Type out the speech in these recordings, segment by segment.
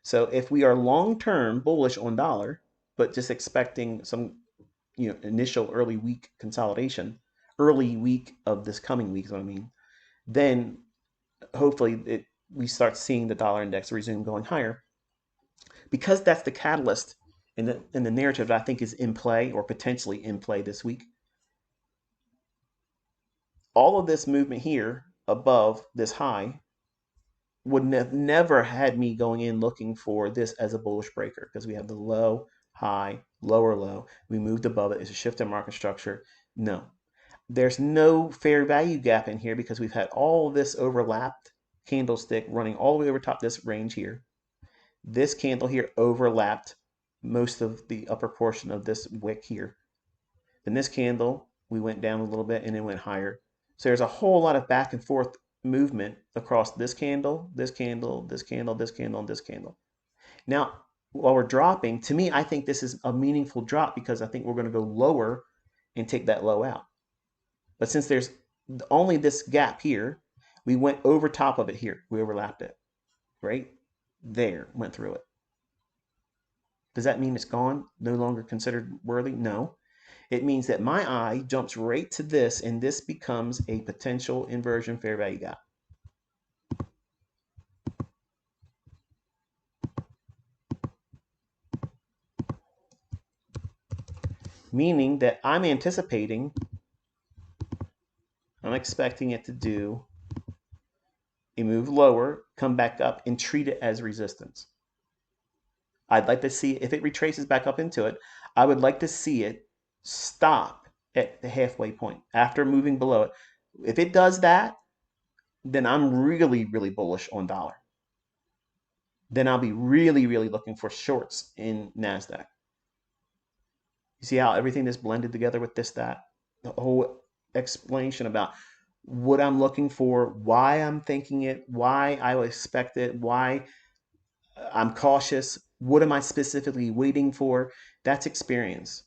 So if we are long-term bullish on dollar, but just expecting some, initial early week consolidation, early week of this coming week is what I mean, then hopefully we start seeing the dollar index resume going higher, because that's the catalyst in the narrative that I think is in play or potentially in play this week. All of this movement here above this high would have never had me going in looking for this as a bullish breaker, because we have the low, high, lower low. We moved above it. It's a shift in market structure. No, there's no fair value gap in here because we've had all this overlapped candlestick running all the way over top this range here. This candle here overlapped most of the upper portion of this wick here. Then this candle, we went down a little bit and it went higher. So there's a whole lot of back and forth movement across this candle, this candle, this candle, this candle, and this candle. Now, while we're dropping, to me, I think this is a meaningful drop because I think we're going to go lower and take that low out. But since there's only this gap here, we went over top of it here. We overlapped it, right? There, went through it. Does that mean it's gone? No longer considered worthy? No. It means that my eye jumps right to this, and this becomes a potential inversion fair value gap. Meaning that I'm expecting it to do a move lower, come back up, and treat it as resistance. I'd like to see, if it retraces back up into it, I would like to see it stop at the halfway point after moving below it. If it does that, then I'm really, really bullish on dollar. Then I'll be really, really looking for shorts in NASDAQ. You see how everything is blended together with this, that? The whole explanation about what I'm looking for, why I'm thinking it, why I would expect it, why I'm cautious, what am I specifically waiting for? That's experience.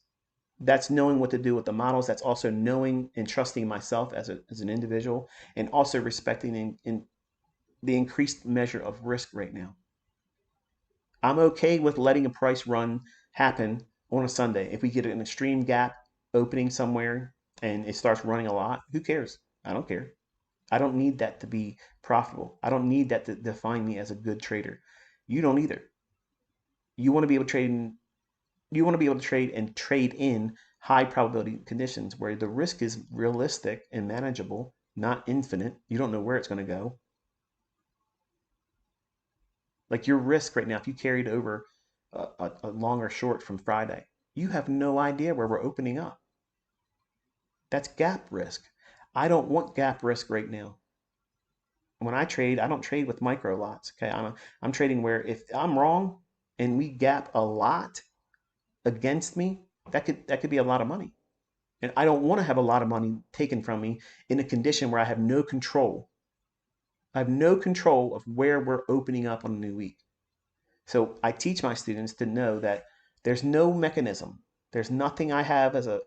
That's knowing what to do with the models. That's also knowing and trusting myself as an individual, and also respecting in the increased measure of risk right now. I'm okay with letting a price run happen on a Sunday. If we get an extreme gap opening somewhere and it starts running a lot, who cares? I don't care. I don't need that to be profitable. I don't need that to define me as a good trader. You don't either. You want to be able to trade in, you want to be able to trade and trade in high probability conditions where the risk is realistic and manageable, not infinite. You don't know where it's going to go. Like your risk right now, if you carried over a long or short from Friday, you have no idea where we're opening up. That's gap risk. I don't want gap risk right now. When I trade, I don't trade with micro lots. Okay, I'm trading where if I'm wrong and we gap a lot against me, that could be a lot of money. And I don't want to have a lot of money taken from me in a condition where I have no control. I have no control of where we're opening up on a new week. So I teach my students to know that there's no mechanism. There's nothing I have as a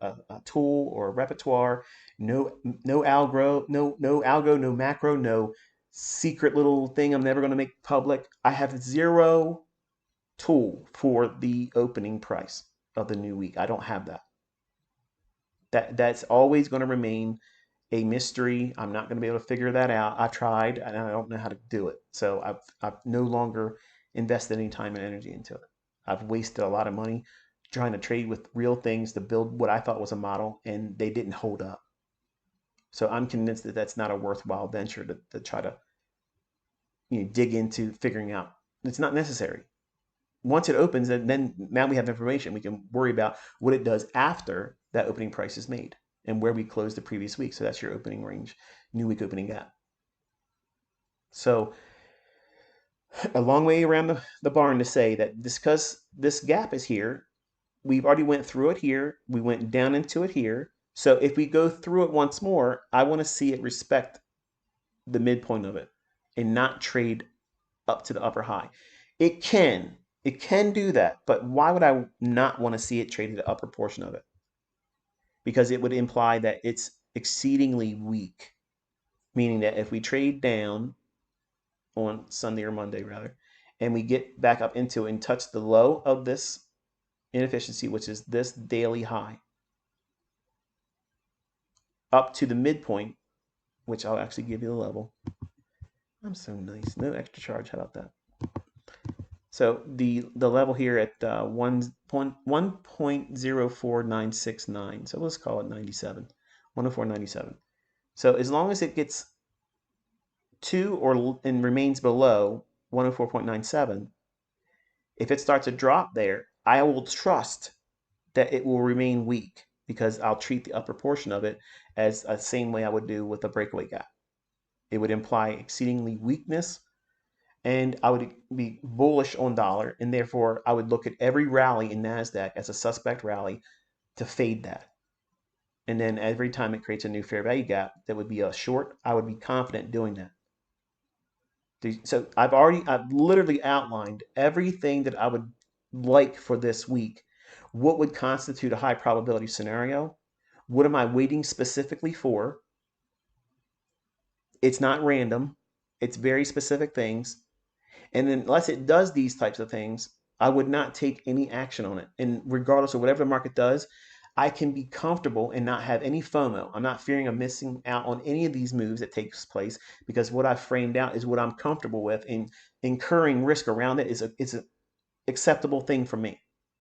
tool or a repertoire. No algo, no algo, no macro, no secret little thing I'm never going to make public. I have zero tool for the opening price of the new week. I don't have that. That's always going to remain a mystery. I'm not going to be able to figure that out. I've tried and I don't know how to do it. So I've no longer invested any time and energy into it. I've wasted a lot of money trying to trade with real things to build what I thought was a model, and they didn't hold up. So I'm convinced that that's not a worthwhile venture to try to dig into figuring out. It's not necessary. Once it opens, and then now we have information, we can worry about what it does after that opening price is made and where we closed the previous week. So that's your opening range, new week opening gap. So a long way around the barn to say that because this gap is here, we've already went through it here. We went down into it here. So if we go through it once more, I want to see it respect the midpoint of it and not trade up to the upper high. It can. It can do that, but why would I not want to see it trade to the upper portion of it? Because it would imply that it's exceedingly weak, meaning that if we trade down on Sunday or Monday rather, and we get back up into it and touch the low of this inefficiency, which is this daily high, up to the midpoint, which I'll actually give you the level. I'm so nice. No extra charge. How about that? So the level here at 1.0496.9. So let's call it 97. 104.97. So as long as it gets to or and remains below 104.97, if it starts to drop there, I will trust that it will remain weak because I'll treat the upper portion of it as the same way I would do with a breakaway gap. It would imply exceedingly weakness, and I would be bullish on dollar, and therefore I would look at every rally in NASDAQ as a suspect rally to fade that. And then every time it creates a new fair value gap that would be a short, I would be confident doing that. So I've literally outlined everything that I would like for this week. What would constitute a high probability scenario? What am I waiting specifically for? It's not random. It's very specific things. And then unless it does these types of things, I would not take any action on it. And regardless of whatever the market does, I can be comfortable and not have any FOMO. I'm not fearing of missing out on any of these moves that takes place because what I've framed out is what I'm comfortable with, and incurring risk around it is an acceptable thing for me.